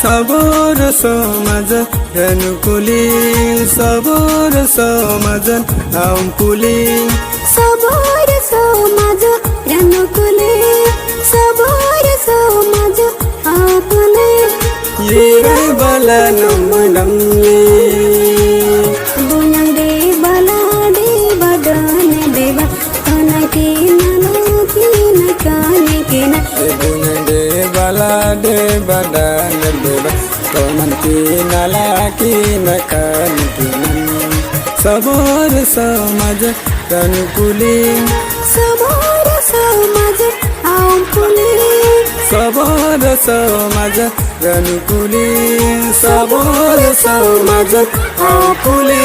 सबोर समाजन रनुकुली सबोर समाजन आमकुली सबोर समाज रनुकुली सबोर समाज आपुले ये बला नमडंगे बुनंग दे बला दे बदन देवा तनके नलोकी न काने के न बुनंगे बला दे बदन देवा तनके नलाकी न काने के न सबोर समाज रनुकुली सबोर समाज आपुले सबोर समाज रनुकुली सबोर समाज आपुले।